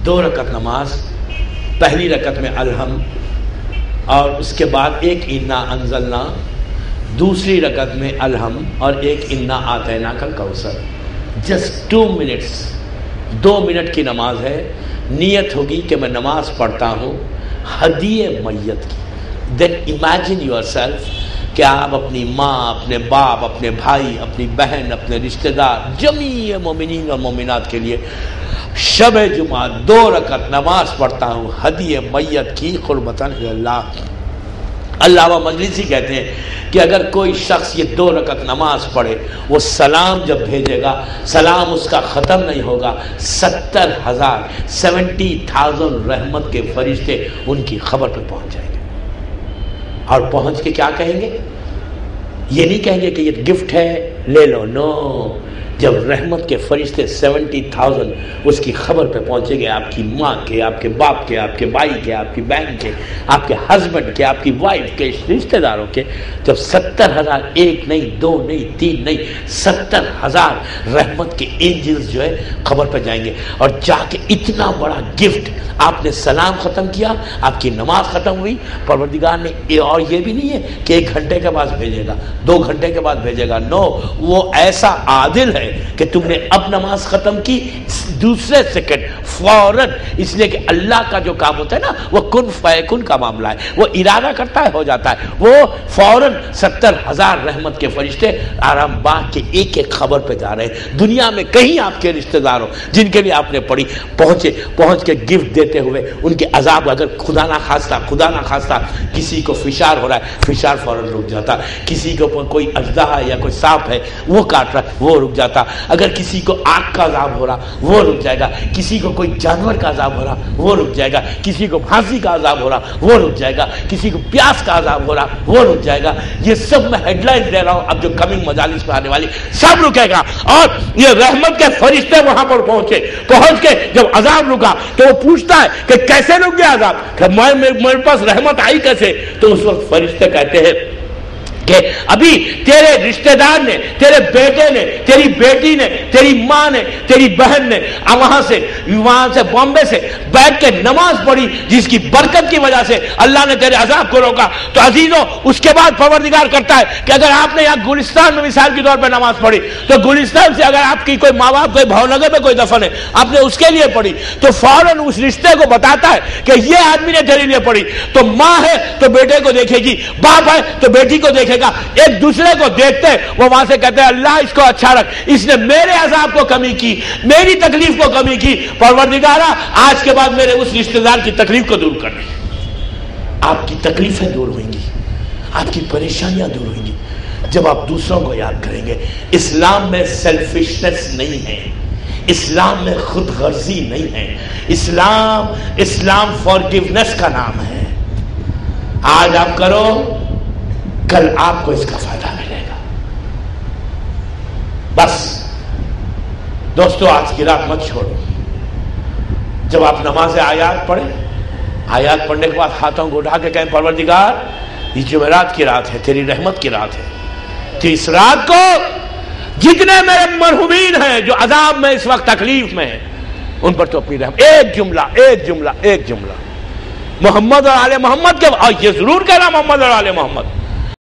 2 رکعت نماز، پہلی رکعت میں الحم اور اس کے بعد ایک انا انزلنا، دوسری رکعت میں الحم اور ایک انا آتینا کا کوثر. جسٹ 2 منٹس، 2 منٹ کی نماز ہے. نیت ہوگی کہ میں نماز پڑھتا ہوں ہدیے میت کی. دین امیجن یور سیلف کہ آپ اپنی ماں، اپنے باپ، اپنے بھائی، اپنی بہن، اپنے رشتہ دار، جمیع مومنین اور مومنات کے لیے شب جمعہ 2 رکعت نماز پڑھتا ہوں ہدیے میت کی قربتاً اللہ. علامہ مجلسی کہتے ہیں کہ اگر کوئی شخص یہ 2 رکعت نماز پڑھے، وہ سلام جب بھیجے گا سلام اس کا ختم نہیں ہوگا، 70,000 رحمت کے فرشتے ان کی خبر پہ پہنچ جائیں گے. اور پہنچ کے کیا کہیں گے؟ یہ نہیں کہیں گے کہ یہ گفٹ ہے لے لو، نو. جب رحمت کے فرشتے 70,000 اس کی خبر پہ پہنچیں گے، آپ کی ماں کے، آپ کے باپ کے، آپ کے بھائی کے، آپ کی بہن کے، آپ کے ہسبینڈ کے، آپ کی وائف کے، رشتہ داروں کے، جب 70,000 ایک نہیں، 2 نہیں، 3 نہیں، 70,000 رحمت کے اینجلز جو ہے خبر پہ جائیں گے. اور جا کے اتنا بڑا گفٹ، آپ نے سلام ختم کیا، آپ کی نماز ختم ہوئی، پروردگار نے اور یہ بھی نہیں ہے کہ 1 گھنٹے کے بعد بھیجے گا، 2 گھنٹے کے بعد بھیجے گا. نو، وہ ایسا عادل ہے کہ تم نے اب نماز ختم کی، دوسرے سیکنڈ فوراً، اس لیے کہ اللہ کا جو کام ہوتا ہے نا وہ کن فیکن کا معاملہ ہے، وہ ارادہ کرتا ہے ہو جاتا ہے. وہ فوراً 70,000 رحمت کے فرشتے آرام باغ کے ایک ایک خبر پہ جا رہے ہیں. دنیا میں کہیں آپ کے رشتہ دار ہو جن کے لیے آپ نے پڑھی، پہنچ کے گفٹ دیتے ہوئے ان کے عذاب، اگر خدا نہ خواستہ کسی کو فشار ہو رہا ہے، فشار فوراً رک جاتا. کسی کو کوئی اژدہا یا کوئی سانپ ہے وہ کاٹ رہا ہے، وہ رک جاتا. اگر کسی کو آگ کا عذاب ہو رہا وہ رک جائے گا. کسی کو کوئی جانور کا عذاب ہو رہا وہ رک جائے گا. کسی کو پھانسی کا عذاب ہو رہا وہ رک جائے گا. کسی کو پیاس کا عذاب ہو رہا وہ رک جائے گا. یہ سب میں ہیڈ لائن دے رہا ہوں، اب جو کمنگ مجالس میں آنے والی سب رکے گا. اور یہ رحمت کے فرشتے وہاں پر پہنچ کے جب عذاب رکا تو وہ پوچھتا ہے کہ کیسے رک گیا عذاب، کہ میرے پاس رحمت آئی کیسے؟ تو اس وقت فرشتے کہتے ہیں کہ ابھی تیرے رشتہ دار نے، تیرے بیٹے نے، تیری بیٹی نے، تیری ماں نے، تیری بہن نے وہاں سے بامبے سے بیٹھ کے نماز پڑھی، جس کی برکت کی وجہ سے اللہ نے تیرے عذاب کو روکا. تو عزیزوں، اس کے بعد پروردگار کرتا ہے کہ اگر آپ نے یہاں گلستان میں مثال کے طور پہ نماز پڑھی، تو گلستان سے اگر آپ کی کوئی ماں باپ کوئی بھاونگر میں کوئی دفن ہے، آپ نے اس کے لیے پڑھی، تو فوراً اس رشتے کو بتاتا ہے کہ یہ آدمی نے تیرے لیے پڑھی. تو ماں ہے تو بیٹے کو دیکھے گی، باپ ہے تو بیٹی کو دیکھے گا. ایک دوسرے کو دیکھتے وہ وہاں سے کہتے ہیں اللہ اس کو اچھا رکھ، اس نے میرے عذاب کو کمی کی، میری تکلیف کو کمی کی. پروردگارا، آج کے بعد میرے اس رشتہ دار کی تکلیف کو دور کرنا. آپ کی تکلیفیں دور ہوئیں گی، آپ کی پریشانیاں دور ہوئیں گی جب آپ دوسروں کو یاد کریں گے. اسلام میں سیلفشنس نہیں ہے، اسلام میں خود غرضی نہیں ہے. اسلام فارگیونیس کا نام ہے. آج آپ کرو، کل آپ کو اس کا فائدہ ملے گا. بس دوستو، آج کی رات مت چھوڑو. جب آپ نماز آیات پڑھیں، آیات پڑھنے کے بعد ہاتھوں کو اٹھا کے کہیں پروردگار یہ جمعرات کی رات ہے، تیری رحمت کی رات ہے. تو اس رات کو جتنے میرے مرحومین ہیں جو عذاب میں اس وقت تکلیف میں ہیں، ان پر تو اپنی رحمت. ایک جملہ محمد اور آل محمد کے، اور یہ ضرور کہنا محمد اور آل محمد.